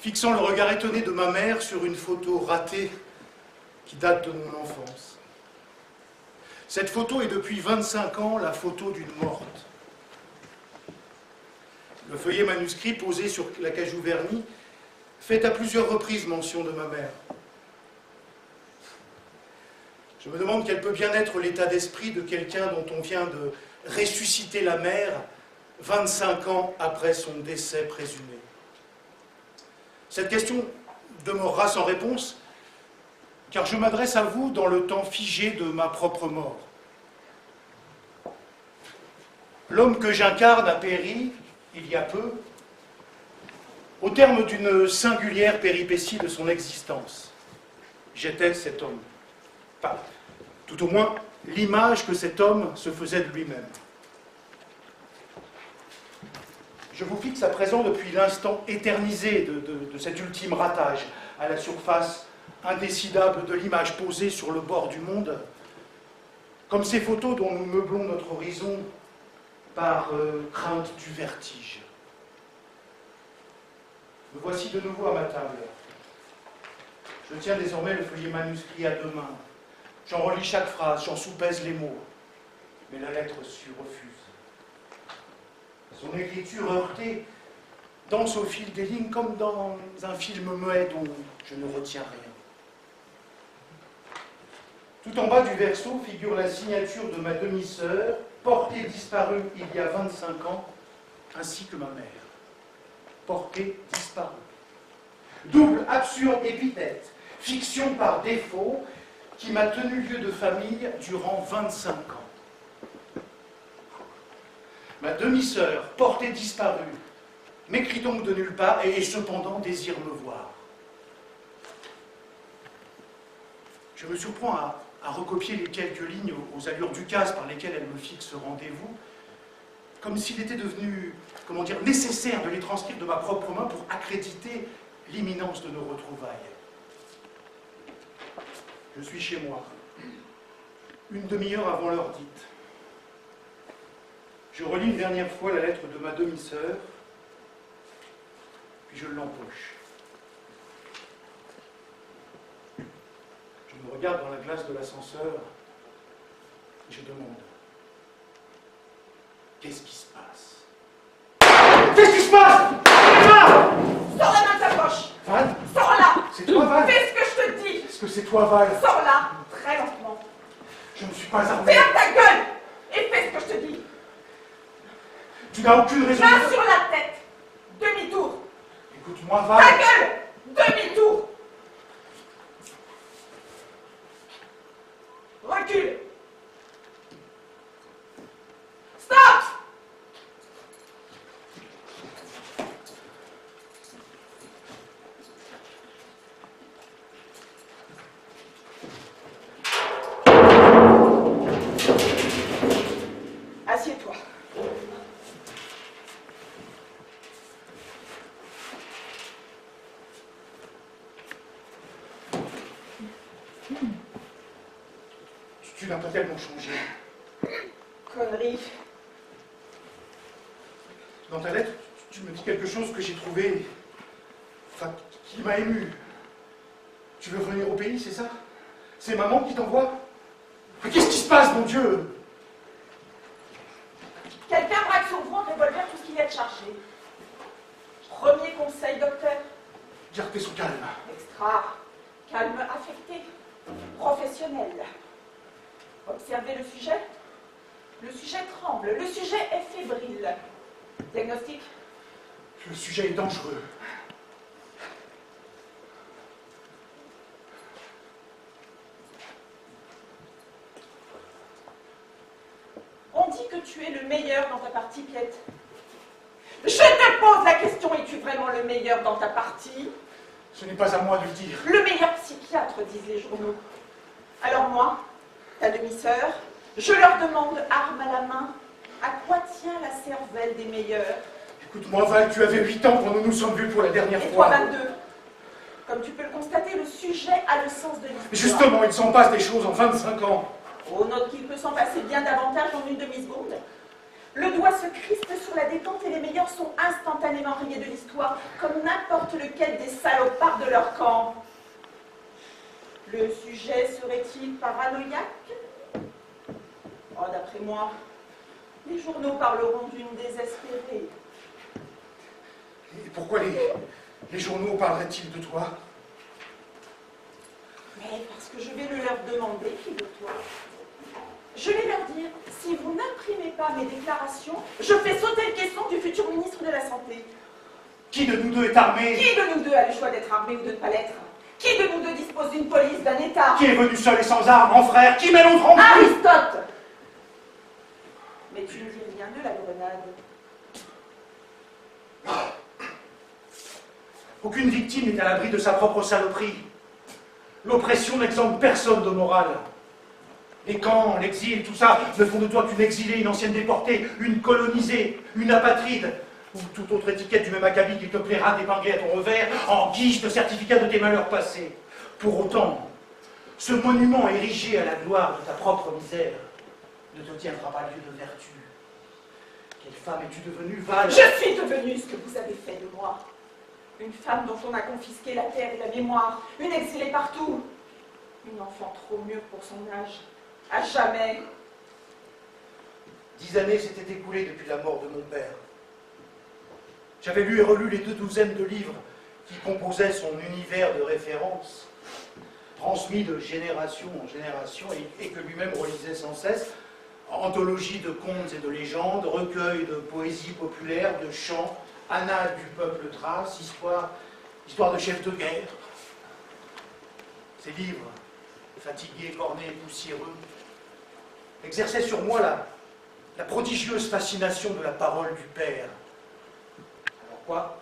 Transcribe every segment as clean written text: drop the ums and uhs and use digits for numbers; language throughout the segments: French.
fixant le regard étonné de ma mère sur une photo ratée qui date de mon enfance. Cette photo est depuis 25 ans la photo d'une morte. Le feuillet manuscrit posé sur l'acajou verni fait à plusieurs reprises mention de ma mère. Je me demande quel peut bien être l'état d'esprit de quelqu'un dont on vient de ressusciter la mère 25 ans après son décès présumé. Cette question demeurera sans réponse, car je m'adresse à vous dans le temps figé de ma propre mort. L'homme que j'incarne a péri, il y a peu, au terme d'une singulière péripétie de son existence. J'étais cet homme. Enfin, tout au moins, l'image que cet homme se faisait de lui-même. Je vous fixe à présent depuis l'instant éternisé de cet ultime ratage à la surface indécidable de l'image posée sur le bord du monde, comme ces photos dont nous meublons notre horizon par crainte du vertige. Me voici de nouveau à ma table. Je tiens désormais le feuillet manuscrit à deux mains. J'en relis chaque phrase, j'en soupèse les mots, mais la lettre refuse. Son écriture heurtée danse au fil des lignes comme dans un film muet dont je ne retiens rien. Tout en bas du verso figure la signature de ma demi-sœur, portée disparue il y a 25 ans, ainsi que ma mère. Portée disparue. Double absurde épithète, fiction par défaut, qui m'a tenu lieu de famille durant 25 ans. Ma demi-sœur, portée disparue, m'écrit donc de nulle part et cependant désire me voir. Je me surprends à recopier les quelques lignes aux allures ducasse par lesquelles elle me fixe rendez-vous, comme s'il était devenu, comment dire, nécessaire de les transcrire de ma propre main pour accréditer l'imminence de nos retrouvailles. Je suis chez moi, une demi-heure avant l'heure dite. Je relis une dernière fois la lettre de ma demi-sœur, puis je l'empoche. Je me regarde dans la glace de l'ascenseur et je demande: qu'est-ce qui se passe? Qu'est-ce qui se passe? Val! Sors la main de ta poche! Val? Sors-la! C'est toi, Val? Fais ce que je te dis! Est-ce que c'est toi, Val? Sors-la! Très lentement. Je ne suis pas armé. Ferme ta gueule! Et fais ce que je te dis! Tu n'as aucune raison Main sur la tête! Demi-tour! Écoute-moi, Val. Ta gueule! Demi-tour! Recule! Stop! Assieds-toi. Tu n'as pas tellement changé. Connerie. Dans ta lettre, tu me dis quelque chose que j'ai trouvé, enfin, qui m'a ému. Tu veux revenir au pays, c'est ça? C'est maman qui t'envoie? Mais qu'est-ce qui se passe, mon Dieu? Quelqu'un braque sur vous un revolver, tout ce qu'il y a de chargé. Premier conseil, docteur. Gardez son calme. Extra. Calme affecté. Professionnel. Observez le sujet. Le sujet tremble. Le sujet est fébrile. Diagnostic. Le sujet est dangereux. On dit que tu es le meilleur dans ta partie, Piette. Je te pose la question, es-tu vraiment le meilleur dans ta partie? Ce n'est pas à moi de le dire. Le meilleur psychiatre, disent les journaux. Alors moi, ta demi-sœur, je leur demande, arme à la main, à quoi tient la cervelle des meilleurs? Écoute-moi, Val, tu avais 8 ans quand nous nous sommes vus pour la dernière Et fois. toi, 22. Comme tu peux le constater, le sujet a le sens de l'histoire. Justement, il s'en passe des choses en 25 ans. Oh, note qu'il peut s'en passer bien davantage en une demi-seconde. Le doigt se crispe sur la détente et les meilleurs sont instantanément rayés de l'histoire, comme n'importe lequel des salopards de leur camp. Le sujet serait-il paranoïaque? Oh, d'après moi, les journaux parleront d'une désespérée. Et pourquoi les journaux parleraient-ils de toi? Mais parce que je vais le leur demander, figure-toi. Je vais leur dire, si vous n'imprimez pas mes déclarations, je fais sauter le caisson du futur ministre de la Santé. Qui de nous deux est armé? Qui de nous deux a le choix d'être armé ou de ne pas l'être? Qui de nous deux dispose d'une police, d'un État? Qui est venu seul et sans armes, en frère? Qui met l'autre en plus? Aristote! Mais tu ne dis rien de la grenade. Aucune victime n'est à l'abri de sa propre saloperie. L'oppression n'exemple personne de morale. Les camps, l'exil, tout ça ne font de toi qu'une exilée, une ancienne déportée, une colonisée, une apatride, ou toute autre étiquette du même acabit qu'il te plaira d'épingler à ton revers en guise de certificat de tes malheurs passés. Pour autant, ce monument érigé à la gloire de ta propre misère ne te tiendra pas lieu de vertu. Quelle femme es-tu devenue, Val? Je suis devenue ce que vous avez fait de moi. Une femme dont on a confisqué la terre et la mémoire, une exilée partout, une enfant trop mûre pour son âge, à jamais. 10 années s'étaient écoulées depuis la mort de mon père. J'avais lu et relu les 2 douzaines de livres qui composaient son univers de référence, transmis de génération en génération et que lui-même relisait sans cesse. Anthologie de contes et de légendes, recueil de poésie populaire, de chants, annales du peuple thrace, histoire de chefs de guerre. Ces livres, fatigués, cornés, poussiéreux, exerçaient sur moi la prodigieuse fascination de la parole du Père. Alors quoi?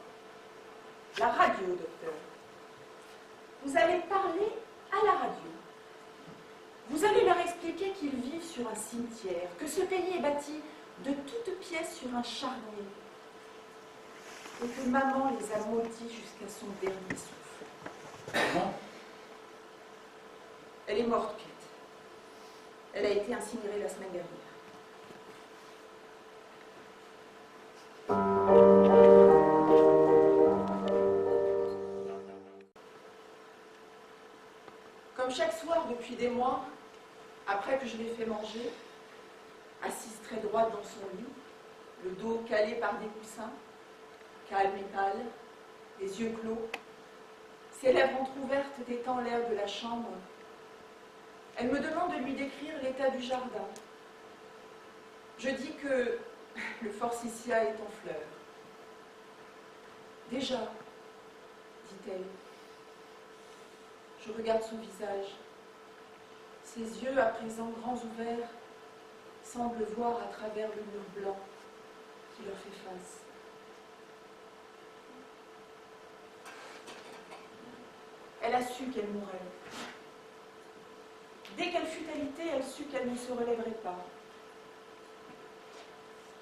La radio, docteur. Vous allez parler à la radio. Vous allez leur expliquer qu'ils vivent sur un cimetière, que ce pays est bâti de toutes pièces sur un charnier, et que maman les a maudits jusqu'à son dernier souffle. Comment? Elle est morte, Kate. Elle a été incinérée la semaine dernière. Comme chaque soir depuis des mois, après que je l'ai fait manger, assise très droite dans son lit, le dos calé par des coussins, calme et pâle, les yeux clos, ses lèvres entrouvertes étant l'air de la chambre, elle me demande de lui décrire l'état du jardin. Je dis que le forsythia est en fleurs. Déjà, dit-elle. Je regarde son visage. Ses yeux, à présent grands ouverts, semblent voir à travers le mur blanc qui leur fait face. Elle a su qu'elle mourrait. Dès qu'elle fut alitée, elle sut qu'elle ne se relèverait pas.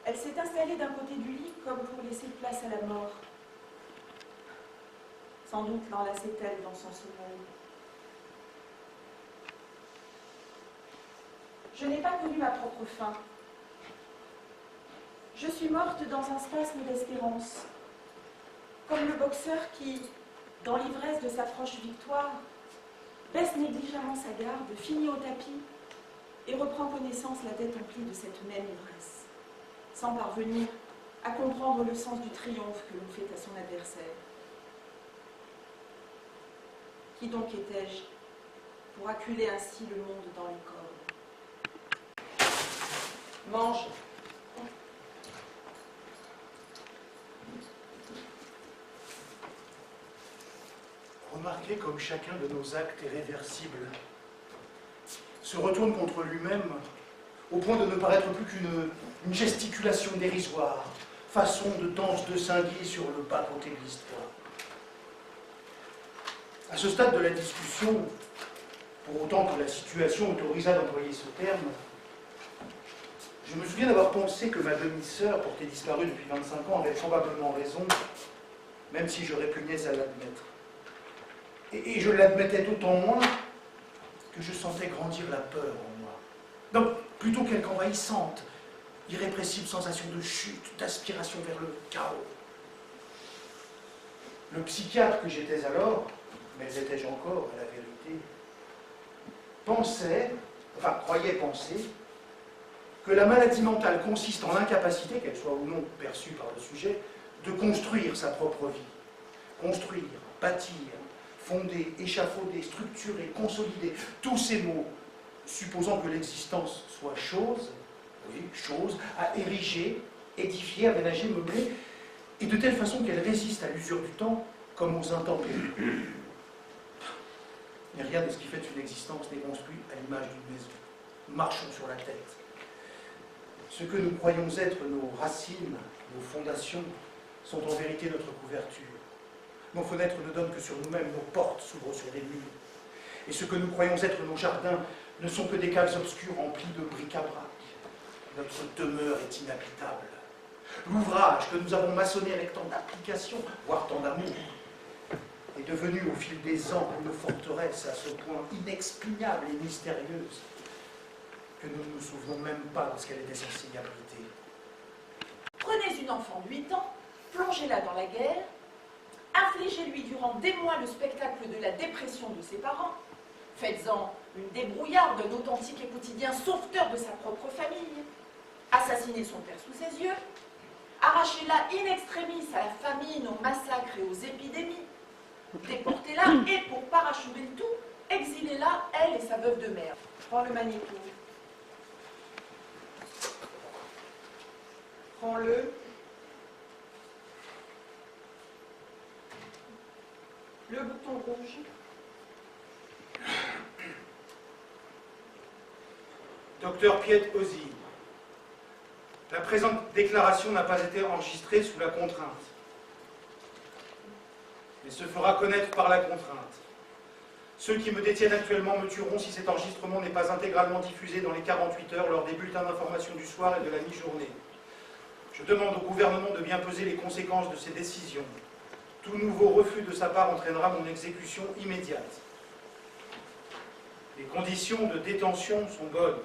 Elle s'est installée d'un côté du lit comme pour laisser place à la mort. Sans doute l'enlaçait-elle dans son sommeil. Je n'ai pas connu ma propre fin. Je suis morte dans un spasme d'espérance, comme le boxeur qui, dans l'ivresse de sa proche victoire, baisse négligemment sa garde, finit au tapis et reprend connaissance la tête emplie de cette même ivresse, sans parvenir à comprendre le sens du triomphe que l'on fait à son adversaire. Qui donc étais-je pour acculer ainsi le monde dans les cordes? Mange. Remarquez comme chacun de nos actes irréversibles se retourne contre lui-même au point de ne paraître plus qu'une gesticulation dérisoire, façon de danse de cinglé sur le bas-côté de l'histoire. À ce stade de la discussion, pour autant que la situation autorisa d'employer ce terme, je me souviens d'avoir pensé que ma demi-sœur, portée disparue depuis 25 ans, avait probablement raison, même si je répugnais à l'admettre. Et je l'admettais d'autant moins que je sentais grandir la peur en moi. Donc, plutôt quelque envahissante, Irrépressible sensation de chute, d'aspiration vers le chaos. Le psychiatre que j'étais alors, mais étais-je encore à la vérité, croyait penser, que la maladie mentale consiste en l'incapacité, qu'elle soit ou non perçue par le sujet, de construire sa propre vie. Construire, bâtir, fonder, échafauder, structurer, consolider, tous ces mots, supposant que l'existence soit chose, oui, chose, à ériger, édifier, aménager, meubler, et de telle façon qu'elle résiste à l'usure du temps comme aux intempéries. Mais rien de ce qui fait une existence n'est construit à l'image d'une maison. Marchons sur la tête. Ce que nous croyons être nos racines, nos fondations, sont en vérité notre couverture. Nos fenêtres ne donnent que sur nous-mêmes, nos portes s'ouvrent sur des murs. Et ce que nous croyons être nos jardins ne sont que des caves obscures remplies de bric-à-brac. Notre demeure est inhabitable. L'ouvrage que nous avons maçonné avec tant d'application, voire tant d'amour, est devenu au fil des ans une forteresse à ce point inexpugnable et mystérieuse que nous ne nous souvenons même pas lorsqu'elle était censée y abriter. Prenez une enfant de 8 ans, plongez-la dans la guerre, infligez-lui durant des mois le spectacle de la dépression de ses parents, faites-en une débrouillarde d'un authentique et quotidien sauveteur de sa propre famille, assassinez son père sous ses yeux, arrachez-la in extremis à la famine, aux massacres et aux épidémies, déportez-la et, pour parachever le tout, exilez-la, elle et sa veuve de mère. Prends le magnéto. Prends-le. Le bouton rouge. Docteur Piet Ozzy, la présente déclaration n'a pas été enregistrée sous la contrainte, mais se fera connaître par la contrainte. Ceux qui me détiennent actuellement me tueront si cet enregistrement n'est pas intégralement diffusé dans les 48 heures lors des bulletins d'information du soir et de la mi-journée. Je demande au gouvernement de bien peser les conséquences de ces décisions. Tout nouveau refus de sa part entraînera mon exécution immédiate. Les conditions de détention sont bonnes.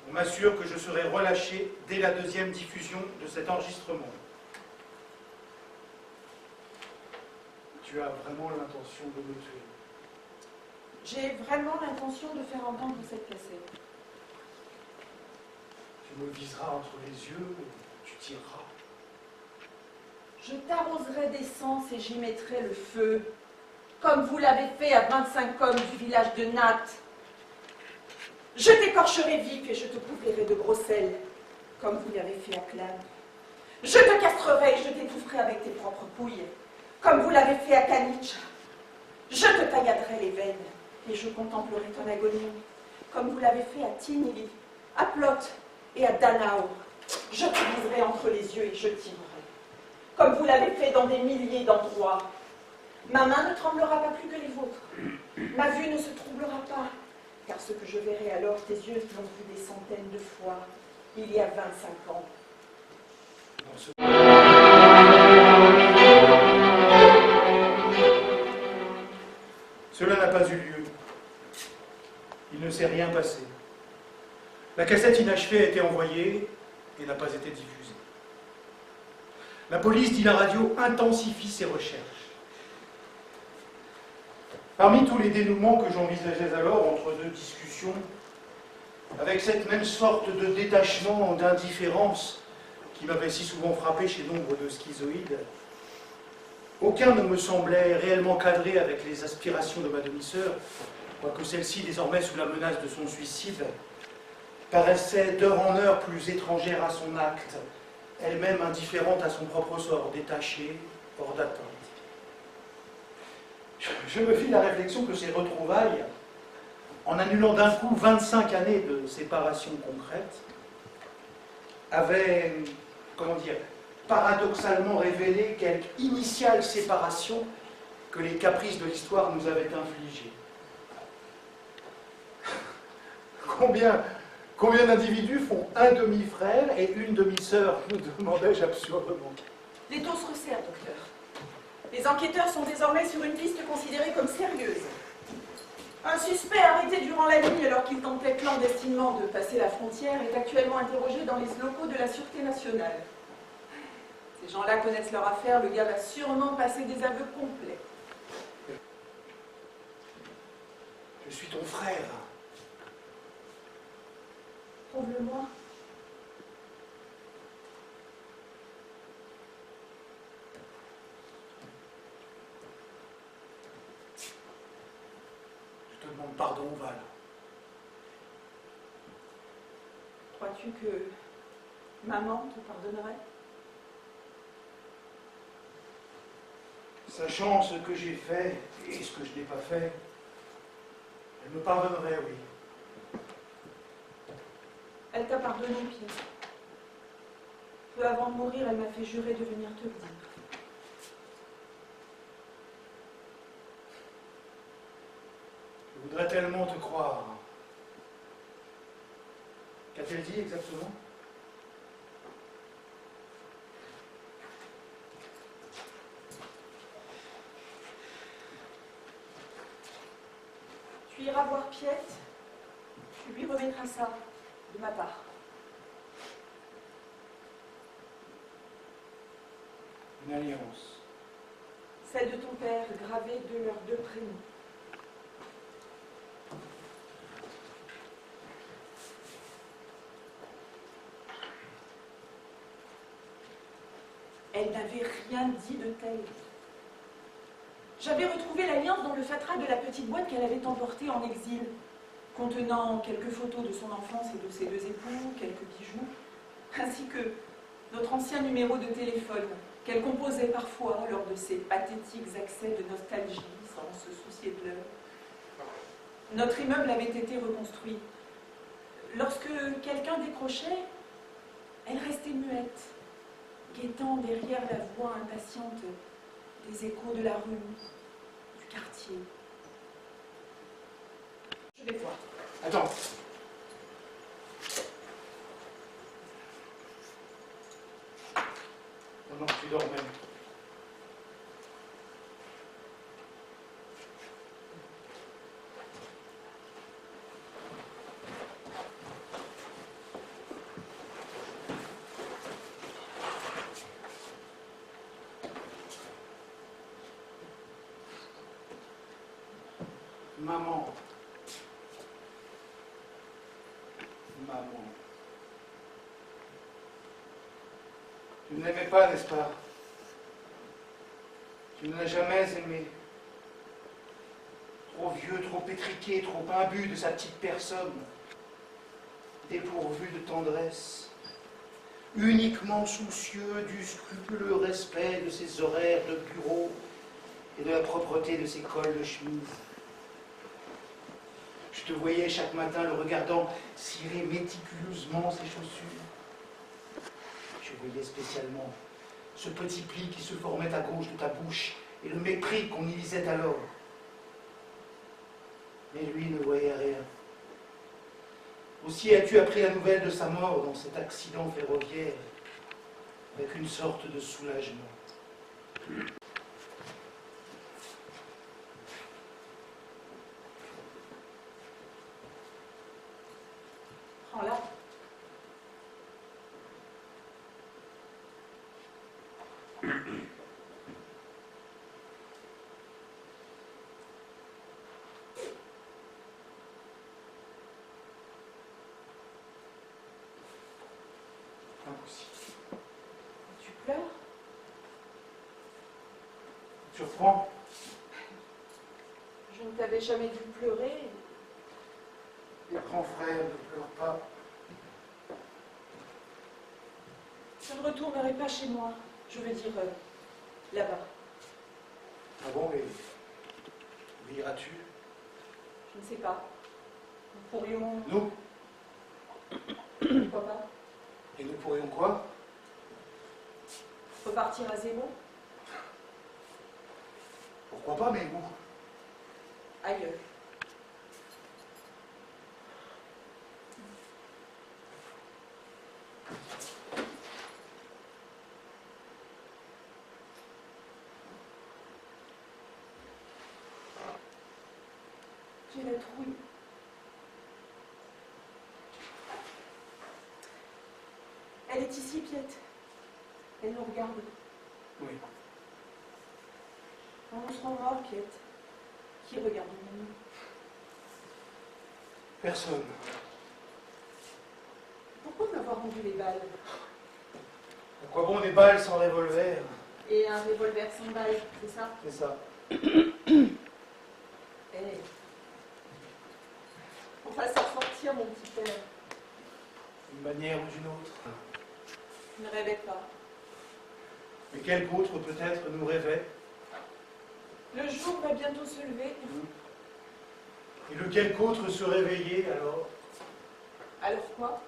On m'assure que je serai relâché dès la deuxième diffusion de cet enregistrement. Tu as vraiment l'intention de me tuer? J'ai vraiment l'intention de faire entendre cette cassette. Tu me viseras entre les yeux, tu tireras. Je t'arroserai d'essence et j'y mettrai le feu, comme vous l'avez fait à 25 hommes du village de Nattes. Je t'écorcherai vif et je te couvrirai de brosselles, comme vous l'avez fait à Clam. Je te castrerai et je t'étoufferai avec tes propres couilles, comme vous l'avez fait à Kanitcha. Je te tailladerai les veines et je contemplerai ton agonie, comme vous l'avez fait à Tinili, à Plot et à Danaur. Je te viserai entre les yeux et je tirerai, comme vous l'avez fait dans des milliers d'endroits. Ma main ne tremblera pas plus que les vôtres. Ma vue ne se troublera pas, car ce que je verrai alors, tes yeux l'ont vu des centaines de fois, il y a 25 ans. Cela n'a pas eu lieu. Il ne s'est rien passé. La cassette inachevée a été envoyée et n'a pas été diffusée. La police, dit la radio, intensifie ses recherches. Parmi tous les dénouements que j'envisageais alors entre deux discussions, avec cette même sorte de détachement, d'indifférence qui m'avait si souvent frappé chez nombre de schizoïdes, aucun ne me semblait réellement cadré avec les aspirations de ma demi-sœur, quoique celle-ci, désormais sous la menace de son suicide, paraissait d'heure en heure plus étrangère à son acte, elle-même indifférente à son propre sort, détachée, hors d'atteinte. Je me fis la réflexion que ces retrouvailles, en annulant d'un coup 25 années de séparation concrète, avaient, comment dire, paradoxalement révélé quelque initiale séparation que les caprices de l'histoire nous avaient infligée. Combien d'individus font un demi-frère et une demi-sœur, me demandai-je absurdement. Les taux se resserrent, docteur. Les enquêteurs sont désormais sur une piste considérée comme sérieuse. Un suspect arrêté durant la nuit alors qu'il tentait clandestinement de passer la frontière est actuellement interrogé dans les locaux de la Sûreté nationale. Ces gens-là connaissent leur affaire, le gars va sûrement passer des aveux complets. Je suis ton frère. Prouve-le-moi. Je te demande pardon, Val. Crois-tu que maman te pardonnerait? Sachant ce que j'ai fait et ce que je n'ai pas fait, elle me pardonnerait, oui. Elle t'a pardonné, Pierre. Peu avant de mourir, elle m'a fait jurer de venir te le dire. Je voudrais tellement te croire. Qu'a-t-elle dit exactement? Tu iras voir Piette, tu lui remettras ça, de ma part. Une alliance. Celle de ton père, gravée de leurs deux prénoms. Elle n'avait rien dit de tel. J'avais retrouvé l'alliance dans le fatras de la petite boîte qu'elle avait emportée en exil, contenant quelques photos de son enfance et de ses deux époux, quelques bijoux, ainsi que notre ancien numéro de téléphone, qu'elle composait parfois lors de ses pathétiques accès de nostalgie, sans se soucier de l'heure. Notre immeuble avait été reconstruit. Lorsque quelqu'un décrochait, elle restait muette, guettant derrière la voix impatiente des échos de la rue, du quartier. Je vais voir. Attends. Pendant que tu dormais. Maman. Maman. Tu ne l'aimais pas, n'est-ce pas? Tu ne l'as jamais aimé. Trop vieux, trop étriqué, trop imbu de sa petite personne. Dépourvu de tendresse. Uniquement soucieux du scrupuleux respect de ses horaires de bureau et de la propreté de ses cols de chemise. Je te voyais chaque matin le regardant cirer méticuleusement ses chaussures. Je voyais spécialement ce petit pli qui se formait à gauche de ta bouche et le mépris qu'on y lisait alors. Mais lui ne voyait rien. Aussi as-tu appris la nouvelle de sa mort dans cet accident ferroviaire avec une sorte de soulagement. Prends-la. Impossible. Tu pleures? Tu reprends? Je ne t'avais jamais vu pleurer. Les grands frères ne pleurent pas. Je ne retournerai pas chez moi. Je veux dire, là-bas. Ah bon, et où iras-tu? Je ne sais pas. Nous pourrions... Nous? Pourquoi pas? Et nous pourrions quoi? Repartir à zéro? Pourquoi pas, mais où? Ailleurs. J'ai la trouille. Elle est ici, Piette. Elle nous regarde. Oui. On se rendra, Piette. Qui regarde nous? Personne. Pourquoi m'avoir rendu les balles? À quoi bon des balles sans revolver? Et un revolver sans balles, c'est ça? C'est ça. Eh. On va s'en sortir, mon petit père. D'une manière ou d'une autre. Ne rêvez pas. Mais quelque autre peut-être nous rêvait. Le jour va bientôt se lever. Et le quelque autre se réveillait alors? Alors quoi?